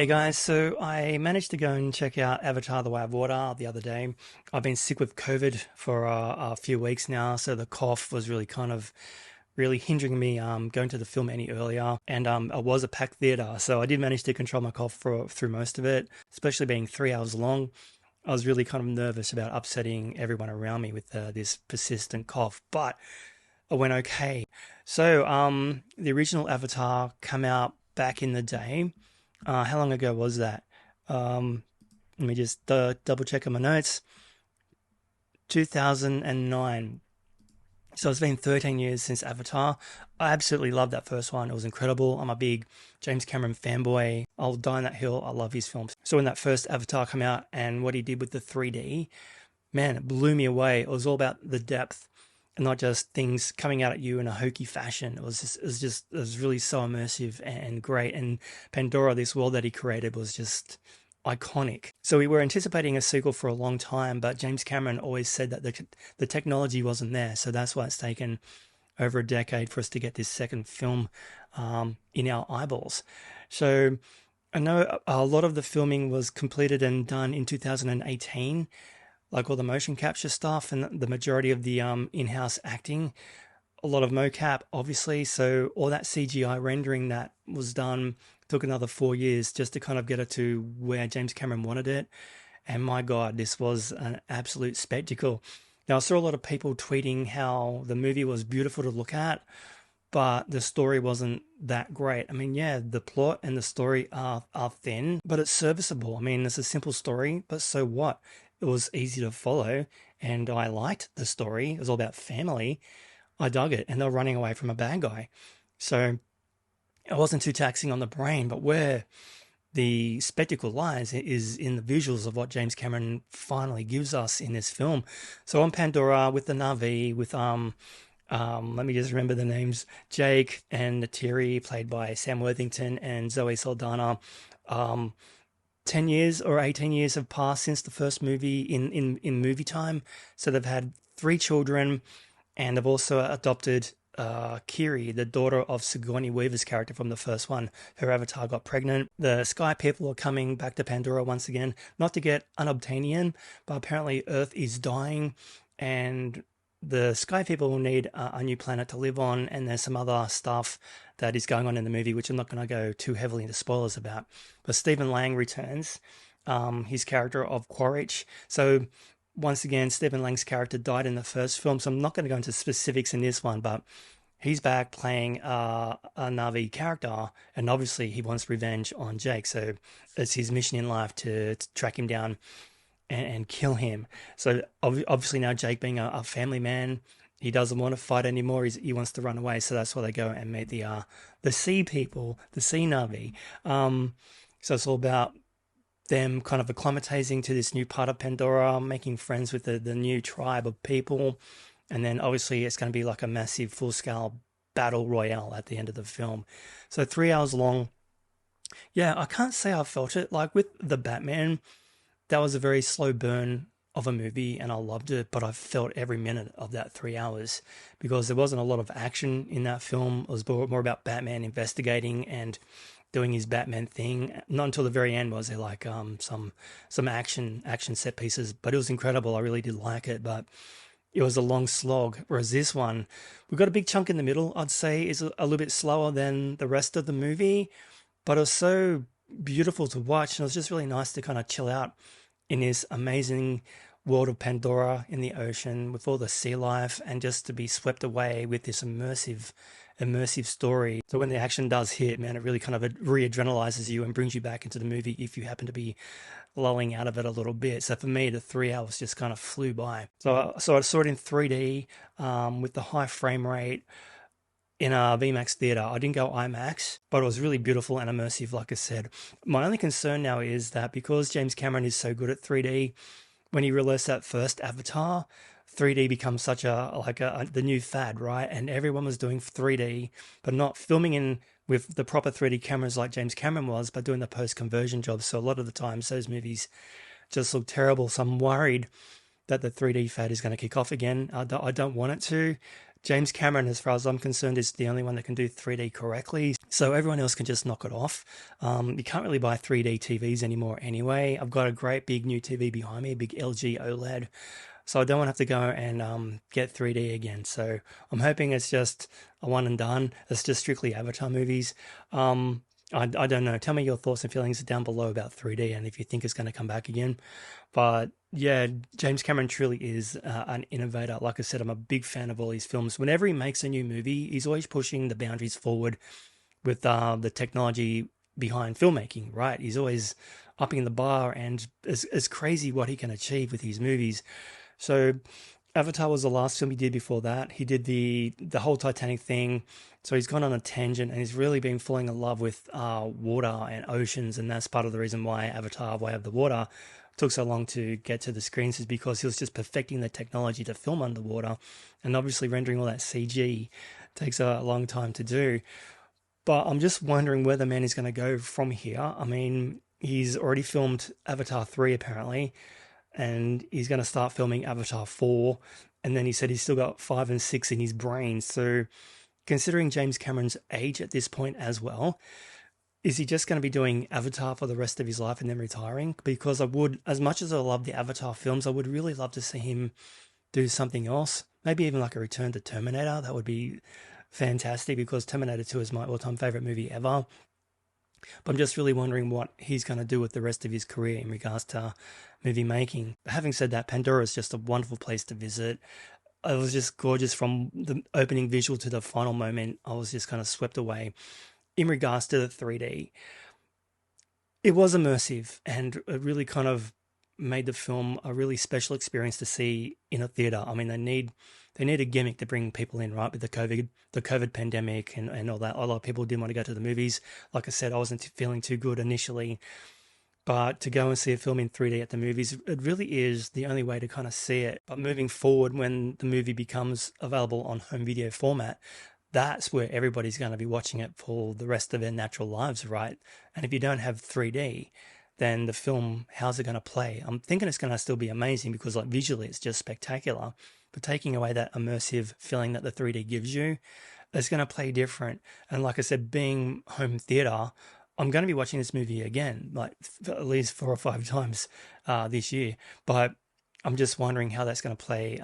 Hey guys, so I managed to go and check out Avatar: The Way of Water the other day. I've been sick with COVID for a few weeks now, so the cough was really really hindering me going to the film any earlier. And it was a packed theater, so I did manage to control my cough through most of it, especially being 3 hours long. I was really kind of nervous about upsetting everyone around me with this persistent cough, but it went okay. So the original Avatar came out back in the day. How long ago was that? Um, Let me just double check on my notes. 2009. So it's been 13 years since Avatar. I absolutely loved that first one. It was incredible. I'm a big James Cameron fanboy. I'll die on that hill. I love his films. So when that first Avatar came out and what he did with the 3D, man, it blew me away. It was all about the depth and not just things coming out at you in a hokey fashion. It was really so immersive and great. And Pandora, this world that he created, was just iconic. So we were anticipating a sequel for a long time, but James Cameron always said that the technology wasn't there. So that's why it's taken over a decade for us to get this second film in our eyeballs. So I know a lot of the filming was completed and done in 2018, like all the motion capture stuff and the majority of the in-house acting, a lot of mocap, obviously. So all that CGI rendering that was done took another 4 years just to kind of get it to where James Cameron wanted it. And my God, this was an absolute spectacle. Now, I saw a lot of people tweeting how the movie was beautiful to look at, but the story wasn't that great. I mean, yeah, the plot and the story are thin, but it's serviceable. I mean, it's a simple story, but so what? It was easy to follow, and I liked the story. It was all about family. I dug it, and they're running away from a bad guy. So it wasn't too taxing on the brain, but where the spectacle lies is in the visuals of what James Cameron finally gives us in this film. So on Pandora with the Na'vi, with let me just remember the names: Jake and Natiri, played by Sam Worthington and Zoe Saldana. 10 years or 18 years have passed since the first movie in movie time. So they've had three children, and they've also adopted Kiri, the daughter of Sigourney Weaver's character from the first one. Her avatar got pregnant. The Sky People are coming back to Pandora once again, not to get unobtainium, but apparently Earth is dying, and the Sky People will need a new planet to live on, and there's some other stuff that is going on in the movie, which I'm not going to go too heavily into spoilers about. But Stephen Lang returns, his character of Quaritch. So once again, Stephen Lang's character died in the first film, so I'm not going to go into specifics in this one, but he's back playing a Na'vi character, and obviously he wants revenge on Jake. So it's his mission in life to track him down and kill him. So obviously now Jake, being a family man, he doesn't want to fight anymore. He wants to run away. So that's why they go and meet the sea people, the sea Na'vi. So it's all about them kind of acclimatizing to this new part of Pandora, making friends with the new tribe of people. And then obviously it's going to be like a massive full-scale battle royale at the end of the film. So 3 hours long. Yeah, I can't say I felt it. Like with the Batman, that was a very slow burn of a movie and I loved it, but I felt every minute of that 3 hours because there wasn't a lot of action in that film. It was more about Batman investigating and doing his Batman thing. Not until the very end was there like some action set pieces, but it was incredible. I really did like it, but it was a long slog. Whereas this one, we've got a big chunk in the middle, I'd say is a little bit slower than the rest of the movie, but it was so beautiful to watch. And it was just really nice to kind of chill out in this amazing world of Pandora in the ocean with all the sea life and just to be swept away with this immersive story. So when the action does hit, man, it really kind of re-adrenalizes you and brings you back into the movie if you happen to be lulling out of it a little bit. So for me, the 3 hours just kind of flew by. So I saw it in 3D with the high frame rate in a VMAX theater. I didn't go IMAX, but it was really beautiful and immersive, like I said. My only concern now is that because James Cameron is so good at 3D, when he released that first Avatar, 3D becomes such the new fad, right? And everyone was doing 3D, but not filming in with the proper 3D cameras like James Cameron was, but doing the post-conversion jobs. So a lot of the times those movies just look terrible. So I'm worried that the 3D fad is going to kick off again. I don't want it to. James Cameron, as far as I'm concerned, is the only one that can do 3D correctly. So everyone else can just knock it off. You can't really buy 3D TVs anymore anyway. I've got a great big new TV behind me, a big LG OLED. So I don't want to have to go and get 3D again. So I'm hoping it's just a one and done. It's just strictly Avatar movies. I don't know. Tell me your thoughts and feelings down below about 3D and if you think it's going to come back again. But yeah, James Cameron truly is an innovator. Like I said, I'm a big fan of all his films. Whenever he makes a new movie, he's always pushing the boundaries forward with the technology behind filmmaking, right? He's always upping the bar, and it's crazy what he can achieve with his movies. So Avatar was the last film he did before that. He did the whole Titanic thing. So he's gone on a tangent and he's really been falling in love with water and oceans. And that's part of the reason why Avatar Way of the Water took so long to get to the screens, is because he was just perfecting the technology to film underwater. And obviously rendering all that CG takes a long time to do. But I'm just wondering where the man is going to go from here. I mean, he's already filmed Avatar 3 apparently, and he's going to start filming Avatar 4. And then he said he's still got 5 and 6 in his brain. So considering James Cameron's age at this point as well, is he just going to be doing Avatar for the rest of his life and then retiring? Because I would, as much as I love the Avatar films, I would really love to see him do something else. Maybe even like a return to Terminator. That would be fantastic, because Terminator 2 is my all-time favorite movie ever. But I'm just really wondering what he's going to do with the rest of his career in regards to movie making. Having said that, Pandora is just a wonderful place to visit. It was just gorgeous from the opening visual to the final moment. I was just kind of swept away. In regards to the 3D, it was immersive, and it really kind of made the film a really special experience to see in a theater. I mean, they need a gimmick to bring people in, right? With the COVID pandemic and all that. A lot of people didn't want to go to the movies. Like I said, I wasn't feeling too good initially, but to go and see a film in 3D at the movies, it really is the only way to kind of see it. But moving forward, when the movie becomes available on home video format, that's where everybody's going to be watching it for the rest of their natural lives, right? And if you don't have 3D, then the film, how's it going to play? I'm thinking it's going to still be amazing, because like visually it's just spectacular. But taking away that immersive feeling that the 3D gives you, it's going to play different. And like I said, being home theater, I'm going to be watching this movie again, like at least 4 or 5 times this year. But I'm just wondering how that's going to play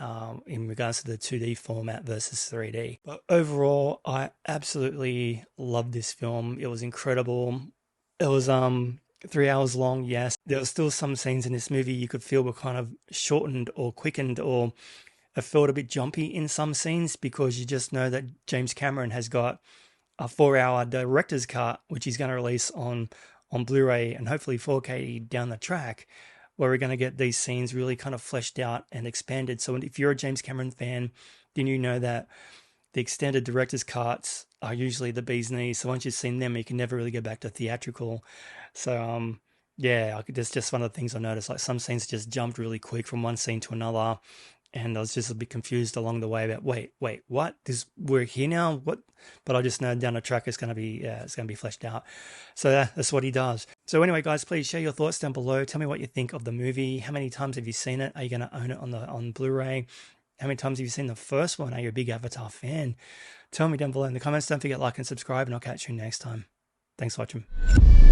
in regards to the 2D format versus 3D. But overall, I absolutely loved this film. It was incredible. It was 3 hours long, yes. There were still some scenes in this movie you could feel were kind of shortened or quickened, or it felt a bit jumpy in some scenes, because you just know that James Cameron has got a 4-hour director's cut, which he's going to release on Blu-ray and hopefully 4K down the track, where we're going to get these scenes really kind of fleshed out and expanded. So if you're a James Cameron fan, then you know that the extended director's cuts are usually the bee's knees. So once you've seen them, you can never really go back to theatrical. So, yeah, that's just one of the things I noticed. Like some scenes just jumped really quick from one scene to another. And I was just a bit confused along the way about, wait, what? We're here now? What? But I just know down the track it's going to be fleshed out. So that's what he does. So anyway, guys, please share your thoughts down below. Tell me what you think of the movie. How many times have you seen it? Are you going to own it on Blu-ray? How many times have you seen the first one? Are you a big Avatar fan? Tell me down below in the comments. Don't forget to like and subscribe, and I'll catch you next time. Thanks for watching.